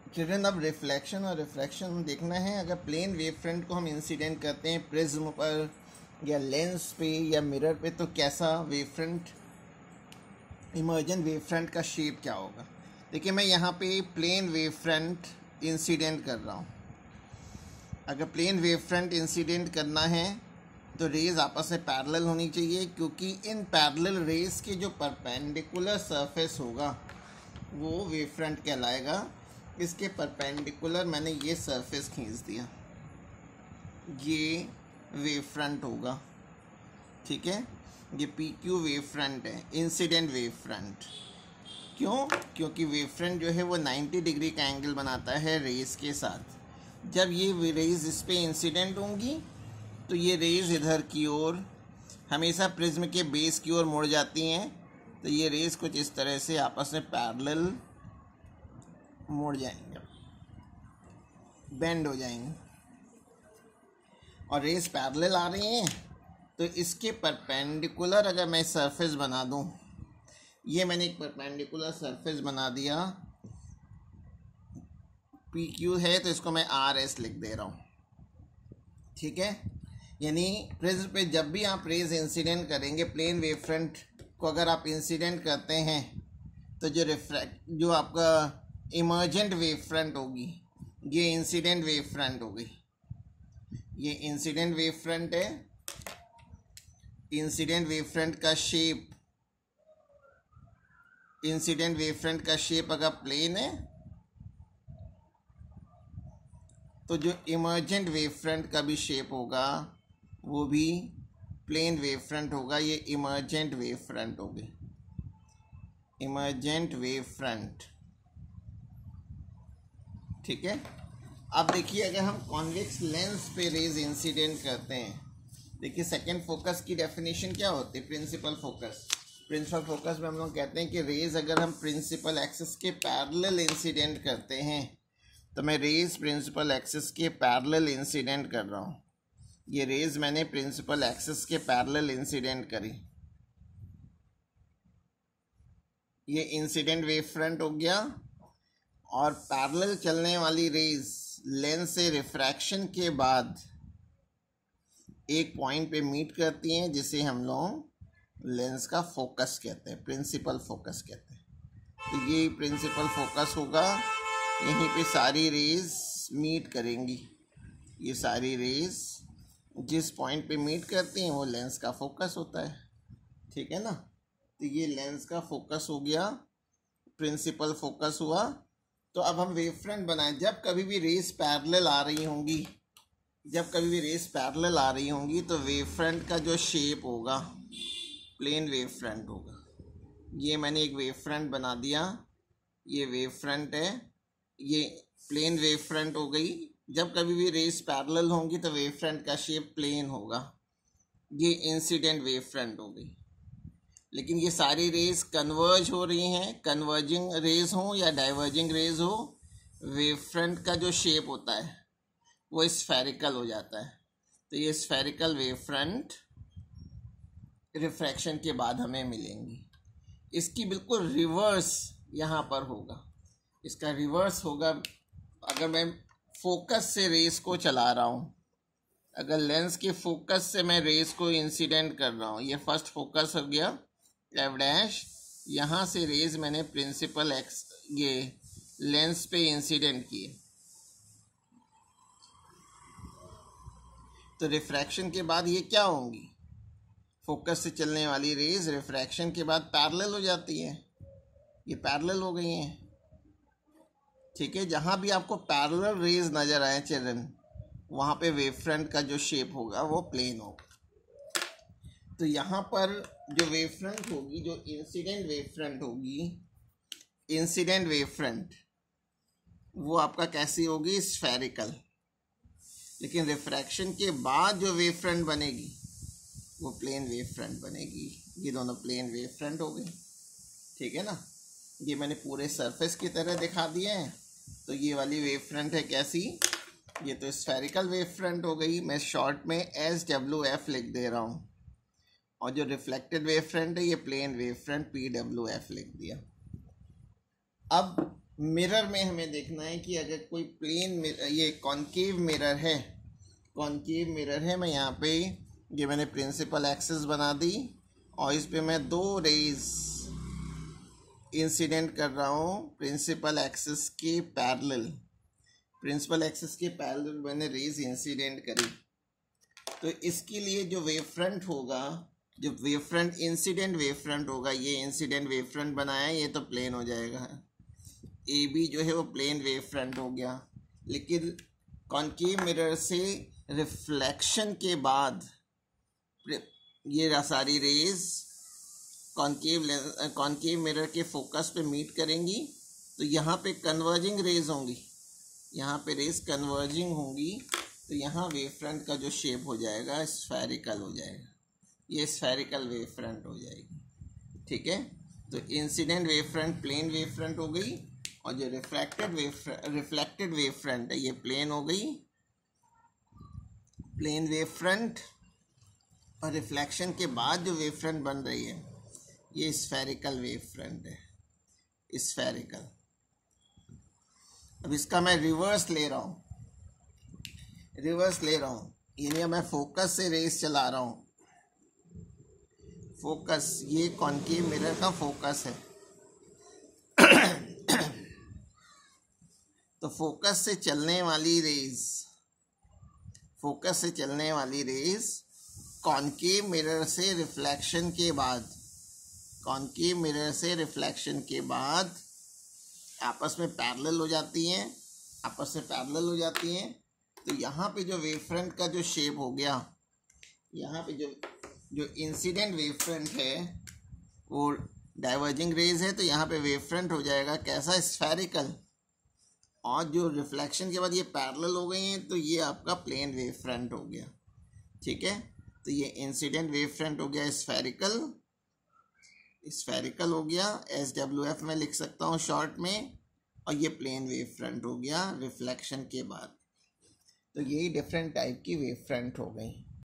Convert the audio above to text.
Children, अब reflection और refraction देखना है। अगर प्लेन वेव फ्रंट को हम इंसिडेंट करते हैं प्रिज्म पर या लेंस पे या मिरर पे, तो कैसा wave front, emergent wave front का शेप क्या होगा। देखिए मैं यहाँ पे प्लेन वेव फ्रंट इंसिडेंट कर रहा हूँ। अगर प्लेन वेव फ्रंट इंसिडेंट करना है तो रेज़ आपस में पैरेलल होनी चाहिए, क्योंकि इन पैरेलल रेज़ के जो परपेंडिकुलर सरफेस होगा वो वेव फ्रंट कहलाएगा। इसके परपेंडिकुलर मैंने ये सरफेस खींच दिया, ये वेव फ्रंट होगा, ठीक है। ये पी क्यू वेव फ्रंट है, इंसिडेंट वेव फ्रंट। क्यों? क्योंकि वेव फ्रंट जो है वो 90 डिग्री का एंगल बनाता है रेज़ के साथ। जब ये रेज़ इस पे इंसिडेंट होंगी तो ये रेज़ इधर की ओर, हमेशा प्रिज्म के बेस की ओर मुड़ जाती हैं, तो ये रेज़ कुछ इस तरह से आपस में पैरेलल मुड़ जाएंगे, बेंड हो जाएंगे। और रेज़ पैरेलल आ रही हैं तो इसके परपेंडिकुलर अगर मैं सरफेस बना दूं, ये मैंने एक परपेंडिकुलर सरफेस बना दिया, पी क्यू है तो इसको मैं आर एस लिख दे रहा हूँ, ठीक है। यानी प्रिज्म पे जब भी आप रेज इंसिडेंट करेंगे, प्लेन वेव फ्रंट को अगर आप इंसिडेंट करते हैं, तो जो आपका इमर्जेंट वेव फ्रंट होगी, ये इंसिडेंट वेव फ्रंट हो गई। ये इंसिडेंट वेव फ्रंट है। इंसिडेंट वेव फ्रंट का शेप, इंसिडेंट वेव फ्रंट का शेप अगर प्लेन है तो जो इमर्जेंट वेव फ्रंट का भी शेप होगा वो भी प्लेन वेव फ्रंट होगा। ये इमर्जेंट वेव फ्रंट होगी, इमर्जेंट वेव फ्रंट, ठीक है। अब देखिए अगर हम कॉन्वेक्स लेंस पे रेज इंसिडेंट करते हैं, देखिए सेकंड फोकस की डेफिनेशन क्या होती है, प्रिंसिपल फोकस। प्रिंसिपल फोकस में हम लोग कहते हैं कि रेज अगर हम प्रिंसिपल एक्सिस के पैरेलल इंसिडेंट करते हैं, तो मैं रेज प्रिंसिपल एक्सिस के पैरेलल इंसिडेंट कर रहा हूँ। ये रेज मैंने प्रिंसिपल एक्सिस के पैरेलल इंसिडेंट करी, ये इंसिडेंट वेव फ्रंट हो गया। और पैरेलल चलने वाली रेज लेंस से रिफ्रैक्शन के बाद एक पॉइंट पे मीट करती हैं, जिसे हम लोग लेंस का फोकस कहते हैं, प्रिंसिपल फोकस कहते हैं। तो ये प्रिंसिपल फोकस होगा, यहीं पे सारी रेज मीट करेंगी। ये सारी रेज जिस पॉइंट पे मीट करती हैं वो लेंस का फोकस होता है, ठीक है ना। तो ये लेंस का फोकस हो गया, प्रिंसिपल फोकस हुआ। तो अब हम वेव फ्रंट बनाएं। जब कभी भी रेज पैरेलल आ रही होंगी, जब कभी भी रेज पैरेलल आ रही होंगी, तो वेव फ्रंट का जो शेप होगा प्लेन वेव फ्रंट होगा। ये मैंने एक वेव फ्रंट बना दिया, ये वेव फ्रंट है, ये प्लेन वेव फ्रंट हो गई। जब कभी भी रेज पैरेलल होंगी तो वेव फ्रंट का शेप प्लेन होगा। ये इंसिडेंट वेव फ्रंट हो गई। लेकिन ये सारी रेज कन्वर्ज हो रही हैं, कन्वर्जिंग रेज हो या डाइवर्जिंग रेज हो, वेव फ्रंट का जो शेप होता है वो स्फेरिकल हो जाता है। तो ये स्फेरिकल वेव फ्रंट रिफ्रैक्शन के बाद हमें मिलेंगी। इसकी बिल्कुल रिवर्स यहाँ पर होगा, इसका रिवर्स होगा। अगर मैं फोकस से रेस को चला रहा हूँ, अगर लेंस के फोकस से मैं रेस को इंसिडेंट कर रहा हूँ, ये फर्स्ट फोकस हो गया एफ डैश, यहाँ से रेज मैंने प्रिंसिपल एक्स ये लेंस पे इंसिडेंट किए, तो रिफ्रैक्शन के बाद ये क्या होंगी, फोकस से चलने वाली रेज रिफ्रैक्शन के बाद पैरेलल हो जाती है, ये पैरेलल हो गई हैं, ठीक है। जहाँ भी आपको पैरेलल रेज नज़र आए चिल्ड्रन, वहाँ पे वेव फ्रंट का जो शेप होगा वो प्लेन होगा। तो यहाँ पर जो वेव फ्रंट होगी, जो इंसिडेंट वेव फ्रंट होगी, इंसिडेंट वेव फ्रंट वो आपका कैसी होगी, स्फेरिकल। लेकिन रिफ्रैक्शन के बाद जो वेव फ्रंट बनेगी वो प्लेन वेव फ्रंट बनेगी। ये दोनों प्लेन वेव फ्रंट हो गई, ठीक है ना। ये मैंने पूरे सरफेस की तरह दिखा दिए हैं। तो ये वाली वेव फ्रंट है कैसी, ये तो स्फेरिकल वेव फ्रंट हो गई, मैं शॉर्ट में SWF लिख दे रहा हूँ। और जो रिफ्लेक्टेड वेव फ्रंट है ये प्लेन वेव फ्रंट PWF लिख दिया। अब मिरर में हमें देखना है कि अगर कोई प्लेन ये कॉन्केव मिरर है, कॉन्केव मिरर है, मैं यहाँ पे ये मैंने प्रिंसिपल एक्सिस बना दी और इस पे मैं दो रेज इंसिडेंट कर रहा हूँ प्रिंसिपल एक्सिस के पैरेलल। प्रिंसिपल एक्सिस के पैरेलल मैंने रेज इंसिडेंट करी, तो इसके लिए जो वेव फ्रंट होगा, जो wave front incident wave front होगा, ये इंसिडेंट वेव फ्रंट बनाया, ये तो प्लेन हो जाएगा, ए बी जो है वो प्लेन वेव फ्रंट हो गया। लेकिन कॉन्केव मिरर से रिफ्लेक्शन के बाद ये सारी रेज कॉन्केव मिरर के फोकस पे मीट करेंगी, तो यहाँ पे कन्वर्जिंग रेज होंगी, यहाँ पे रेज कन्वर्जिंग होंगी, तो यहाँ वेव फ्रंट का जो शेप हो जाएगा स्फेरिकल हो जाएगा, ये स्फेरिकल वेव फ्रंट हो जाएगी। ठीक है, तो incident wave front plane wave front हो गई, और जो रिफ्लेक्टेड वेव फ्रंट है ये प्लेन हो गई, प्लेन वेव फ्रंट। और रिफ्लेक्शन के बाद जो वेव फ्रंट बन रही है ये स्फेरिकल वेव फ्रंट है, स्फेरिकल। अब इसका मैं रिवर्स ले रहा हूँ, यानी मैं फोकस से रेस चला रहा हूँ। फोकस, ये कॉन्केव मिरर का फोकस है तो फोकस से चलने वाली रेज कॉन्केव मिरर से रिफ्लेक्शन के बाद आपस में पैरेलल हो जाती हैं, तो यहाँ पे जो वेव फ्रंट का जो शेप हो गया, यहाँ पे जो इंसिडेंट वेव फ्रंट है वो डाइवर्जिंग रेज है, तो यहाँ पे वेव फ्रंट हो जाएगा कैसा, स्फेरिकल। और जो रिफ्लेक्शन के बाद ये पैरेलल हो गई हैं, तो ये आपका प्लेन वेव फ्रंट हो गया। ठीक है, तो ये इंसिडेंट वेव फ्रंट हो गया स्फेरिकल हो गया, SWF में लिख सकता हूँ शॉर्ट में, और ये प्लेन वेव फ्रंट हो गया रिफ्लेक्शन के बाद। तो यही डिफरेंट टाइप की वेव फ्रंट हो गई।